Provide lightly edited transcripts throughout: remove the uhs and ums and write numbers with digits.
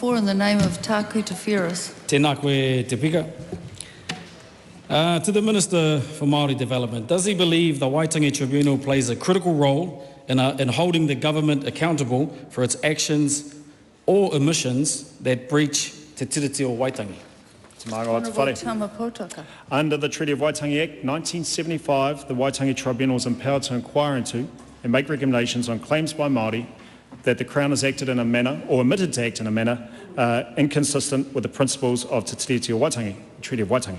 For in the name of Taku Te Whirus. Tēnā koe te pika. To the Minister for Māori Development, does he believe the Waitangi Tribunal plays a critical role in holding the government accountable for its actions or omissions that breach Te Tiriti o Waitangi? Honourable Tama Potaka. Under the Treaty of Waitangi Act 1975, the Waitangi Tribunal is empowered to inquire into and make recommendations on claims by Māori that the Crown has acted in a manner or omitted to act in a manner inconsistent with the principles of Te Tiriti o Waitangi, the Treaty of Waitangi.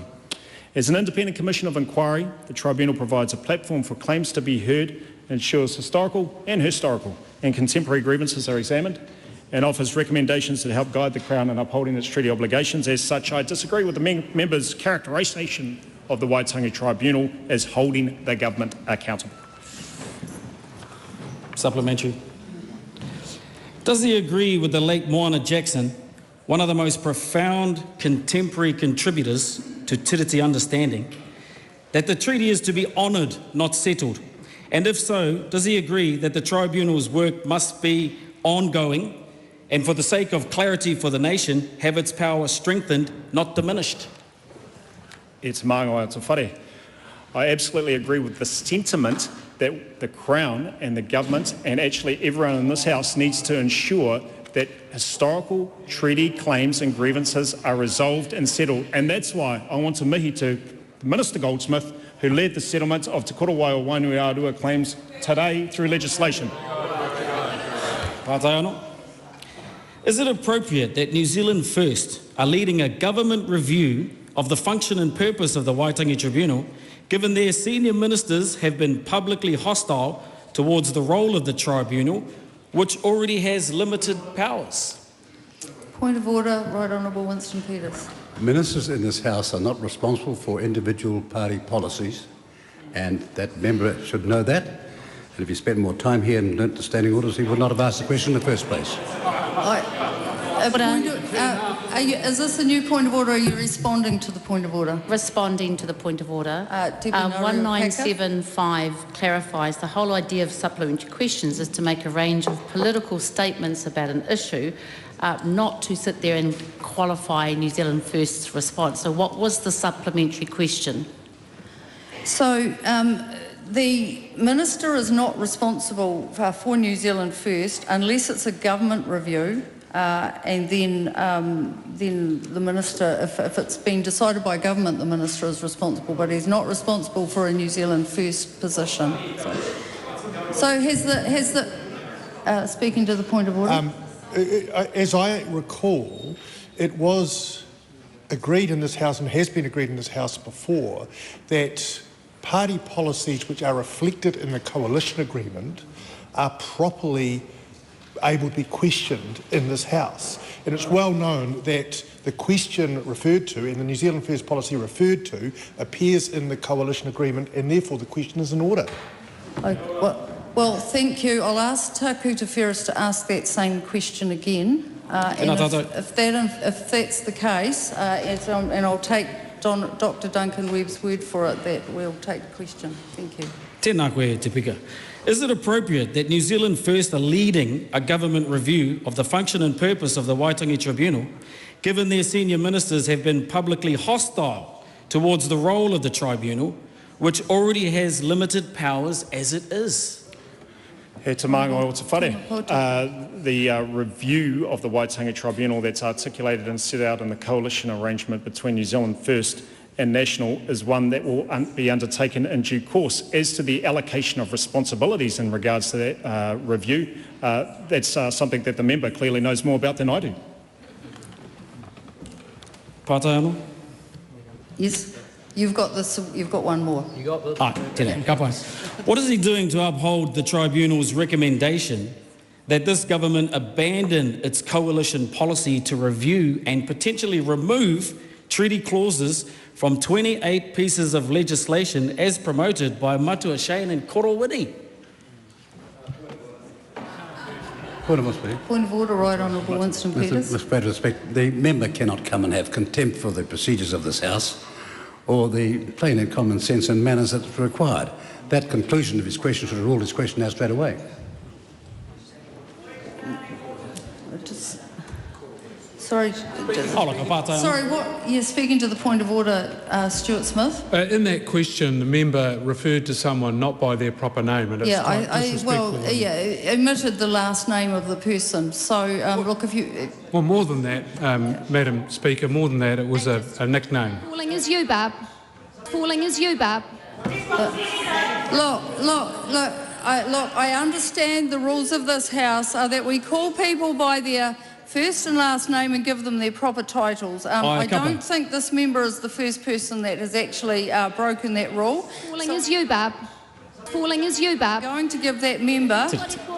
As an independent commission of inquiry, the Tribunal provides a platform for claims to be heard, ensures historical and contemporary grievances are examined, and offers recommendations that help guide the Crown in upholding its treaty obligations. As such, I disagree with the members' characterisation of the Waitangi Tribunal as holding the government accountable. Supplementary. Does he agree with the late Moana Jackson, one of the most profound contemporary contributors to Tiriti understanding, that the treaty is to be honoured, not settled? And if so, does he agree that the Tribunal's work must be ongoing and, for the sake of clarity for the nation, have its power strengthened, not diminished? It's māngai te whare. I absolutely agree with the sentiment that the Crown and the government and actually everyone in this House needs to ensure that historical treaty claims and grievances are resolved and settled. And that's why I want to mihi to Minister Goldsmith, who led the settlement of Te Koro Wai o Wainuiarua claims today through legislation. Pātai anō. Is it appropriate that New Zealand First are leading a government review of the function and purpose of the Waitangi Tribunal, given their senior ministers have been publicly hostile towards the role of the tribunal, which already has limited powers? Point of order, Right Honourable Winston Peters. Ministers in this House are not responsible for individual party policies, and that member should know that. And if he spent more time here and learnt the standing orders, he would not have asked the question in the first place. Is this a new point of order, or are you responding to the point of order? Responding to the point of order. 1975 clarifies the whole idea of supplementary questions is to make a range of political statements about an issue, not to sit there and qualify New Zealand First's response. So what was the supplementary question? So the Minister is not responsible for New Zealand First unless it's a government review. And then the Minister, if it's been decided by government, the Minister is responsible, but he's not responsible for a New Zealand First position. So speaking to the point of order? As I recall, it was agreed in this House and has been agreed in this House before that party policies which are reflected in the coalition agreement are properly able to be questioned in this House. And it's well known that the question referred to and the New Zealand First policy referred to appears in the coalition agreement, and therefore the question is in order. Well, thank you. I'll ask Taku Te Whirus to ask that same question again. And if that's the case, and I'll take Dr. Duncan Webb's word for it, that we'll take the question. Thank you. Tēnā koe te pika. Is it appropriate that New Zealand First are leading a government review of the function and purpose of the Waitangi Tribunal, given their senior ministers have been publicly hostile towards the role of the tribunal, which already has limited powers as it is? He te māngai o te whare. The review of the Waitangi Tribunal that's articulated and set out in the coalition arrangement between New Zealand First and National is one that will be undertaken in due course. As to the allocation of responsibilities in regards to that review, that's something that the member clearly knows more about than I do. Pātai anō? Yes, you've got one more. You got this. Tēnā, ka pai. What is he doing to uphold the Tribunal's recommendation that this government abandon its coalition policy to review and potentially remove treaty clauses from 28 pieces of legislation as promoted by Matua Shane and Korowini? Point of order, Right Honourable Winston Peters. With great respect, the member cannot come and have contempt for the procedures of this House or the plain and common sense and manners that are required. That conclusion of his question should have ruled his question out straight away. Sorry. Oh, look, apartheid. Sorry, what? You're speaking to the point of order, Stuart Smith. In that question, the member referred to someone not by their proper name, and it's quite disrespectful. Omitted the last name of the person. So, look, if you... Well, more than that, Madam Speaker, more than that, it was a nickname. Falling is you, Barb. Falling is you, Barb. Look, I understand the rules of this House are that we call people by their first and last name and give them their proper titles. I don't think this member is the first person that has actually broken that rule. Falling is you, Barb. Falling is you, Barb. I'm going to give that member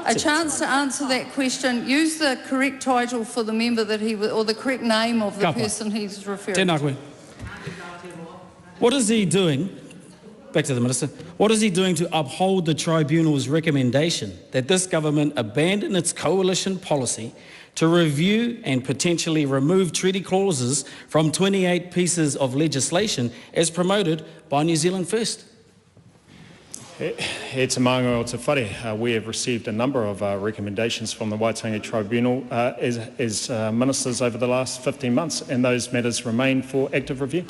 a chance to answer that question. Use the correct title for the member that he or the correct name of the person he's referring to. Tēnā koe. What is he doing? Back to the Minister. What is he doing to uphold the Tribunal's recommendation that this government abandon its coalition policy to review and potentially remove treaty clauses from 28 pieces of legislation as promoted by New Zealand First? E te maunga o te whare, we have received a number of recommendations from the Waitangi Tribunal as ministers over the last 15 months, and those matters remain for active review.